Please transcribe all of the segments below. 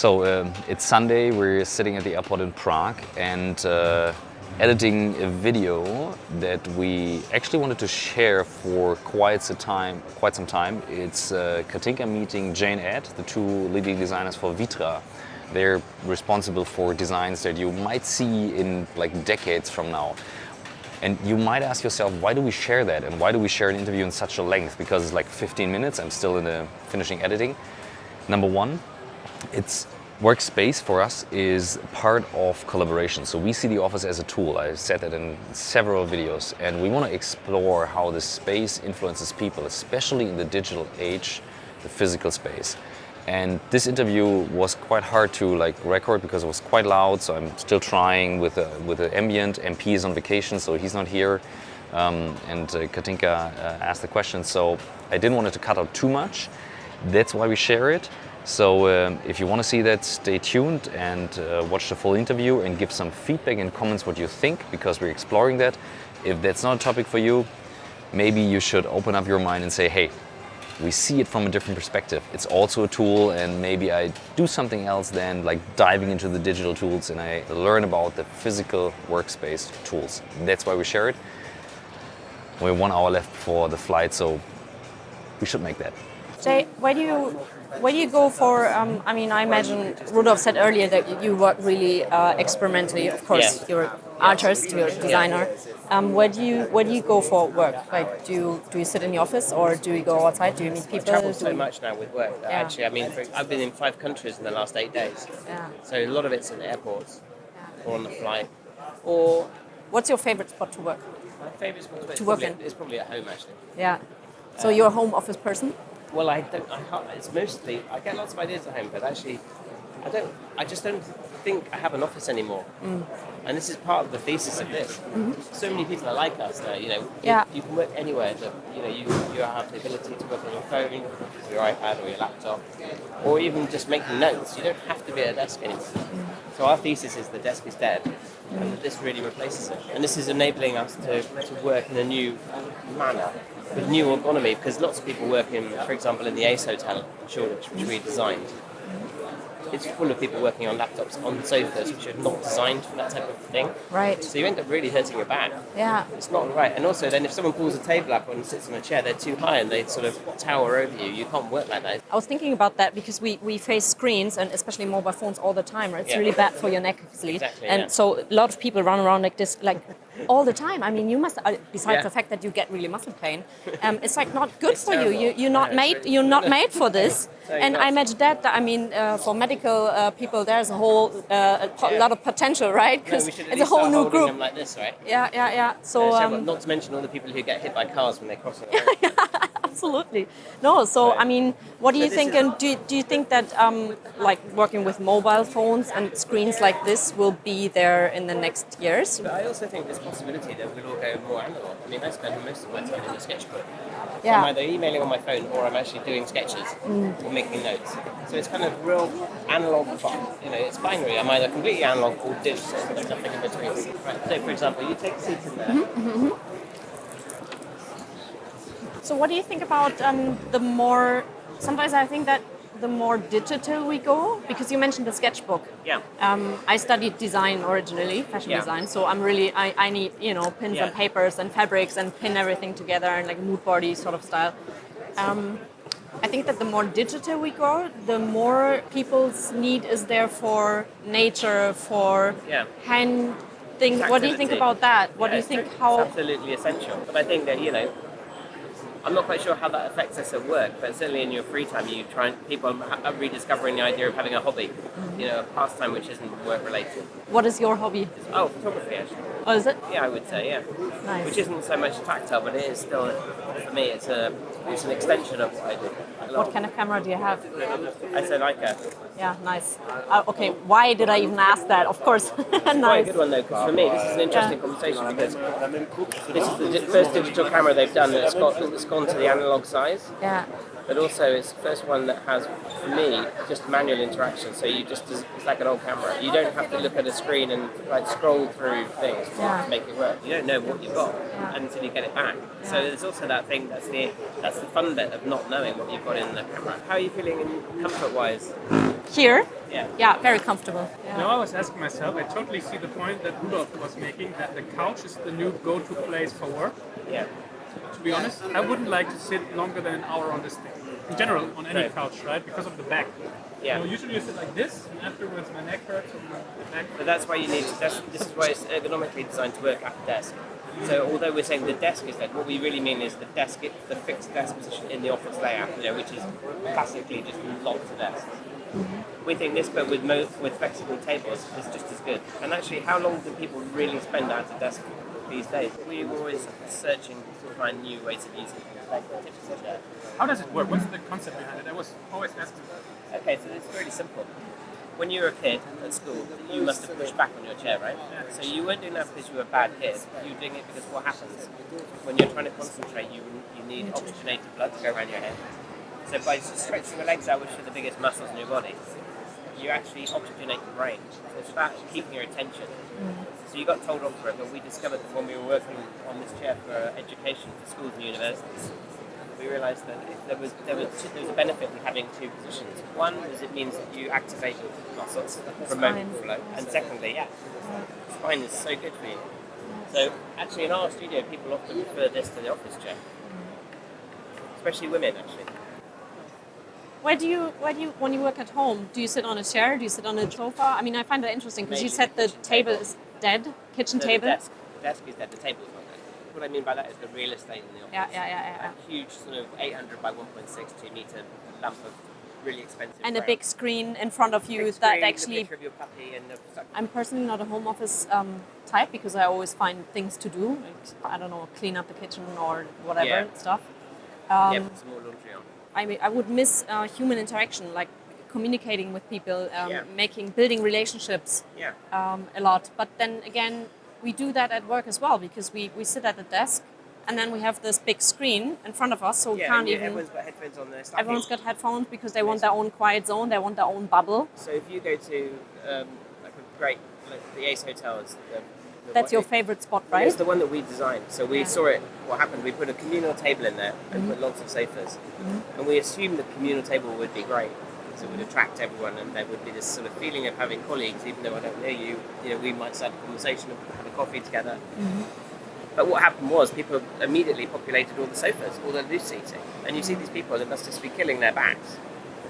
It's Sunday, we're sitting at the airport in Prague and editing a video that we actually wanted to share for quite some time. It's Katinka meeting Jay and Ed, the two leading designers for Vitra. They're responsible for designs that you might see in like decades from now. And you might ask yourself, why do we share that? And why do we share an interview in such a length? Because it's like 15 minutes, I'm still in the finishing editing. Number one, it's Workspace for us is part of collaboration. So we see the office as a tool. I said that in several videos. And we want to explore how the space influences people, especially in the digital age, the physical space. And this interview was quite hard to record because it was quite loud. So I'm still trying with the ambient. MP is on vacation, so he's not here. Katinka asked the question. So I didn't want it to cut out too much. That's why we share it. So if you want to see that, stay tuned and watch the full interview and give some feedback and comments what you think, because we're exploring that. If that's not a topic for you, maybe you should open up your mind and say, hey, we see it from a different perspective. It's also a tool, and maybe I do something else than like diving into the digital tools, and I learn about the physical workspace tools. That's why we share it. We're 1 hour left for the flight, so we should make that. Jay, why do you go for, I imagine Rudolf said earlier that you work really experimentally. Of course, You're an artist, you're a designer. Where do you go for work? Like, do you sit in the office or do you go outside? Do you meet people? I travel so much now with work that actually, I've been in 5 countries in the last 8 days. Yeah. So a lot of it's in airports or on the flight. Or what's your favorite spot to work? My favorite spot to work in? Is probably at home, actually. Yeah. So you're a home office person? Well, it's mostly, I get lots of ideas at home, but actually, I just don't think I have an office anymore. And this is part of the thesis of this. So many people are like us now, you can work anywhere. You have the ability to work on your phone, your iPad or your laptop, or even just making notes. You don't have to be at a desk anymore. So our thesis is the desk is dead, and that this really replaces it. And this is enabling us to work in a new manner, with new ergonomy, because lots of people work in, for example, in the Ace Hotel in Shoreditch, which we designed. It's full of people working on laptops on sofas, which are not designed for that type of thing. Right. So you end up really hurting your back. Yeah. It's not right. And also then if someone pulls a table up and sits on a chair, they're too high and they sort of tower over you. You can't work like that. I was thinking about that because we face screens and especially mobile phones all the time. Right? It's really bad for your neck, actually. Exactly, and so a lot of people run around like this, like all the time. I mean, you must, besides the fact that you get really muscle pain, it's like not good it's for terrible. you. You're not made for this. And I imagine that, for medical people, there's a whole lot of potential, right? Because it's a whole new group. Them like this, right? Yeah. So not to mention all the people who get hit by cars when they cross the road. Absolutely. No, so what do you think? And do you think that working with mobile phones and screens like this will be there in the next years? But I also think there's a possibility that we'll all go more analog. I spend most of my time in the sketchbook. So I'm either emailing on my phone or I'm actually doing sketches or making notes. So it's kind of real analog fun. It's binary. I'm either completely analog or digital. There's nothing in between. Right. So, for example, you take a seat in there. So what do you think about sometimes I think that the more digital we go, because you mentioned the sketchbook. Yeah. I studied design originally, fashion design, so I need, pins and papers and fabrics and pin everything together in like mood body sort of style. I think that the more digital we go, the more people's need is there for nature, for hand things. What do you think about that? What do you think? How? It's absolutely essential. But I think that, I'm not quite sure how that affects us at work, but certainly in your free time, people are rediscovering the idea of having a hobby, a pastime which isn't work related. What is your hobby? Oh, photography, actually. Oh, is it? Yeah, I would say, yeah. Nice. Which isn't so much tactile, but it is still, for me, it's an extension of what I do. What kind of camera do you have? I say Leica. Yeah, nice. Okay, why did I even ask that? Of course. Nice. Quite a good one though, because for me this is an interesting conversation because this is the first digital camera they've done that's gone to the analog size. Yeah. But also it's the first one that has, for me, just manual interaction. So it's like an old camera. You don't have to look at a screen and scroll through things to make it work. You don't know what you've got until you get it back. Yeah. So there's also that thing, that's the fun bit of not knowing what you've got in the camera. How are you feeling comfort-wise? Here? Yeah, very comfortable. Yeah. Now I was asking myself, I totally see the point that Rudolf was making, that the couch is the new go-to place for work. Yeah. To be honest, I wouldn't like to sit longer than an hour on this thing. In general, on any couch, right? Because of the back. Yeah. You know, usually you sit like this, and afterwards my neck hurts and my back. But that's why you need to, this is why it's ergonomically designed to work at the desk. So although we're saying the desk is dead, what we really mean is the desk, the fixed desk position in the office layout, you know, which is classically just lots of desks. We think this, but with flexible tables, is just as good. And actually, how long do people really spend at a desk these days? We're always searching to find new ways of using things like the tips and chairs. How does it work? What's the concept behind it? I was always asking. Okay, so it's really simple. When you were a kid at school, you must have pushed back on your chair, right? So you weren't doing that because you were a bad kid. You were doing it because what happens when you're trying to concentrate, you need oxygenated blood to go around your head. So by stretching your legs out, which are the biggest muscles in your body, you actually oxygenate the brain. So it's about keeping your attention. So you got told off for it, but we discovered that when we were working on this chair for education for schools and universities, we realised that there was a benefit in having two positions. One is it means that you activate muscles, promote flow, and secondly, spine is so good for you. So actually, in our studio, people often prefer this to the office chair, especially women. Actually, When you work at home, do you sit on a chair? Do you sit on a sofa? I mean, I find that interesting because you said the table is dead, kitchen table. The desk is dead. The table is not dead. What I mean by that is the real estate in the office. Yeah. A huge sort of 800 by 1.6 2-meter lamp of really expensive. And frame. a big screen in front of you Big screen, that actually. The picture of your puppy and the. I'm personally not a home office type because I always find things to do. Like, I don't know, clean up the kitchen or whatever stuff. Put some more laundry on. I would miss human interaction, like communicating with people, building relationships a lot. But then again, we do that at work as well because we sit at the desk and then we have this big screen in front of us, so we can't even... Everyone's got headphones on there. Everyone's got headphones because they want their own quiet zone, they want their own bubble. So if you go to the Ace Hotels... That's your favorite spot, right? It's the one that we designed. So we saw it, what happened, we put a communal table in there and put lots of sofas. And we assumed the communal table would be great. So it would attract everyone and there would be this sort of feeling of having colleagues, even though I don't know you, we might start a conversation and have a coffee together. But what happened was people immediately populated all the sofas, all the loose seating. And you see these people that must just be killing their backs.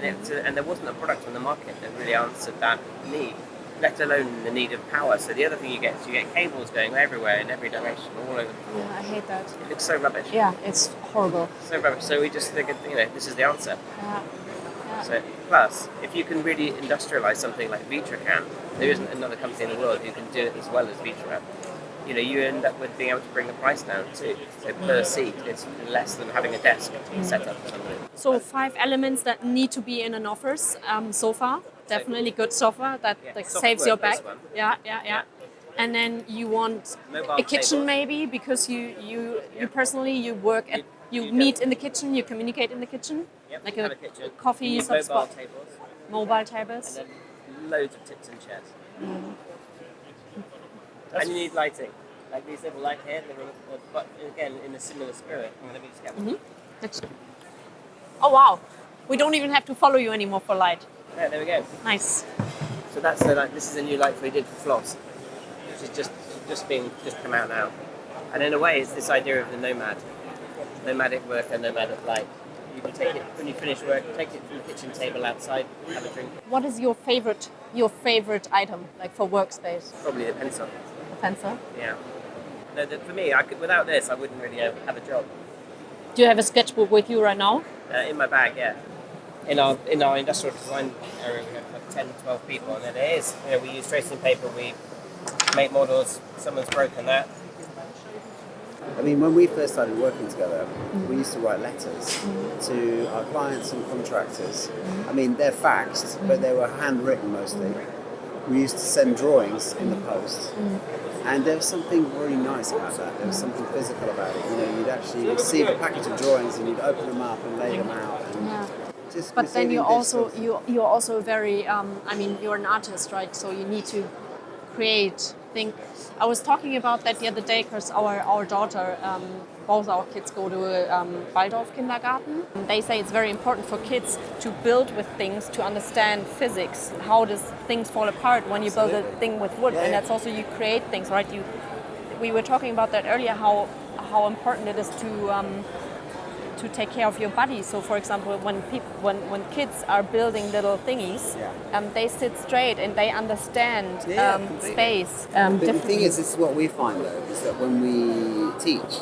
And there wasn't a product on the market that really answered that need, let alone the need of power. So the other thing you get is you get cables going everywhere in every direction, all over the floor. Yeah, I hate that. It looks so rubbish. Yeah, it's horrible. So rubbish. So we just figured, this is the answer. Yeah. So, plus, if you can really industrialize something like Vitra can, there isn't another company in the world who can do it as well as Vitra. You end up with being able to bring the price down too. So per seat, it's less than having a desk set up for somebody. So 5 elements that need to be in an office. Sofa, definitely good sofa that saves your back. Yeah. And then you want Mobile a kitchen tables. maybe because you personally you work at you meet in the kitchen, you communicate in the kitchen. Yep, Like have a kitchen. coffee You need sort of mobile spot. tables. Mobile tables. And then loads of tips and chairs. And you need lighting. Like these little light here, but again, in a similar spirit. Let me just get one. Oh wow, we don't even have to follow you anymore for light. Yeah, there we go. Nice. So that's the light. This is a new light we did for Floss, which is just come out now. And in a way, it's this idea of the nomadic worker, nomadic light. You can take it when you finish work, take it from the kitchen table outside, have a drink. What is your favorite item, like for workspace? Probably the pencil. A pencil. Yeah. No, for me, without this, I wouldn't really have a job. Do you have a sketchbook with you right now? In my bag, yeah. In our industrial design area, we have like 10, 12 people, and then it is. We use tracing paper, we make models. Someone's broken that. I mean, when we first started working together, we used to write letters to our clients and contractors. I mean, they're faxed, but they were handwritten mostly. We used to send drawings in the post, and there was something very nice about that. There was something physical about it. You'd actually receive a package of drawings and you'd open them up and lay them out. And just but then you're receiving also you're also very. You're an artist, right? So you need to create think I was talking about that the other day because our daughter, both our kids go to a Waldorf kindergarten. They say it's very important for kids to build with things, to understand physics. How does things fall apart when you build a thing with wood? And that's also, you create things, right? We were talking about that earlier, how important it is to take care of your body. So, for example, when kids are building little thingies, they sit straight and they understand space. But the thing is, this is what we find though, is that when we teach,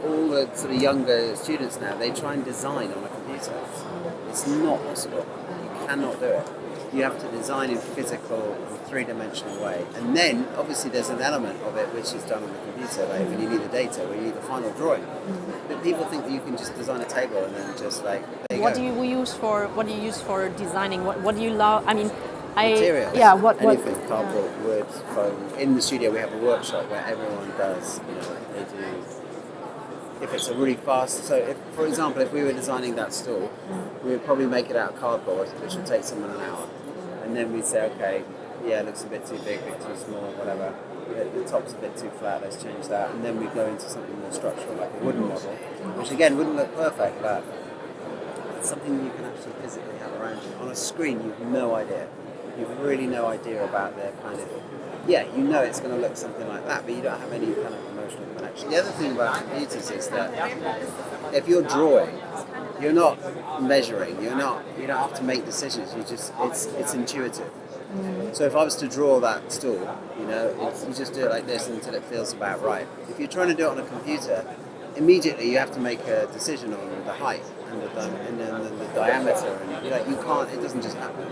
all the sort of younger students now, they try and design on a computer. It's not possible. You cannot do it. You have to design in physical and three-dimensional way. And then, obviously, there's an element of it which is done on the computer, like when you need the data, when you need the final drawing. But people think that you can just design a table and then just like, there you What go. do you use for designing? What do you love? I mean, Materials. Yeah. Anything, cardboard, wood, foam. In the studio, we have a workshop where everyone does. They do. If it's a really fast, so if, for example, if we were designing that stool, we would probably make it out of cardboard, which would take someone an hour, and then we'd say, okay, yeah, it looks a bit too big, a bit too small, whatever. The top's a bit too flat, let's change that, and then we go into something more structural, like a wooden model, which again wouldn't look perfect, but it's something you can actually physically have around you. On a screen, you've no idea. You've really no idea about their kind of, you know it's going to look something like that, but you don't have any kind of emotional connection. The other thing about computers is that if you're drawing, you're not measuring, you don't have to make decisions, it's intuitive. So if I was to draw that stool, you just do it like this until it feels about right. If you're trying to do it on a computer, immediately you have to make a decision on the height and the diameter, and you can't. It doesn't just happen.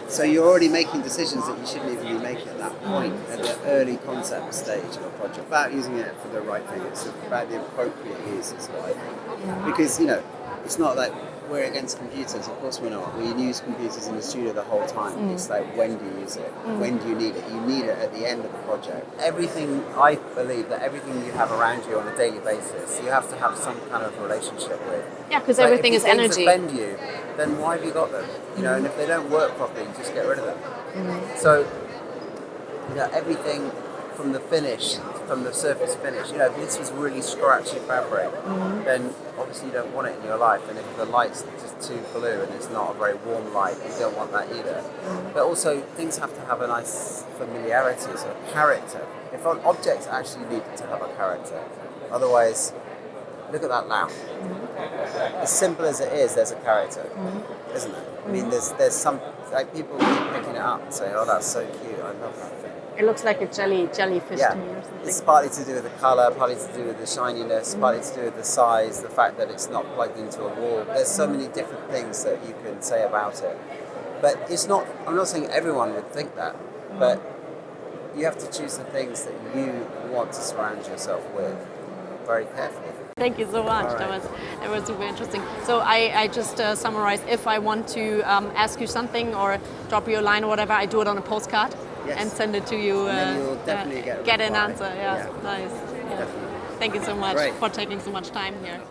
So you're already making decisions that you shouldn't even be making at that point, at the early concept stage of a project, about using it for the right thing. It's about the appropriate use, is what I think. Because it's not like we're against computers. Of course we're not. We use computers in the studio the whole time. It's like, when do you use it? When do you need it? You need it at the end of the project. Everything, I believe that everything you have around you on a daily basis, you have to have some kind of relationship with. Yeah, because everything is energy. If things offend you, then why have you got them? And if they don't work properly, you just get rid of them. So, everything from the finish, from the surface finish, if this was really scratchy fabric, then obviously you don't want it in your life. And if the light's just too blue and it's not a very warm light, you don't want that either. But also, things have to have a nice familiarity, so a character. If objects actually need to have a character, otherwise, look at that lamp. As simple as it is, there's a character, isn't it? I mean, there's some, like, people keep picking it up and saying, oh, that's so cute, I love that thing. It looks like a jellyfish to me or something. It's partly to do with the colour, partly to do with the shininess, partly to do with the size, the fact that it's not plugged into a wall. There's so many different things that you can say about it. But I'm not saying everyone would think that, but you have to choose the things that you want to surround yourself with very carefully. Thank you so much. Right. That was super interesting. So I just summarized, if I want to ask you something or drop you a line or whatever, I do it on a postcard. Yes. And send it to you. And then you'll definitely get an reply. answer. Yeah. Nice. Yeah. Definitely. Thank you so much Great. for taking so much time here.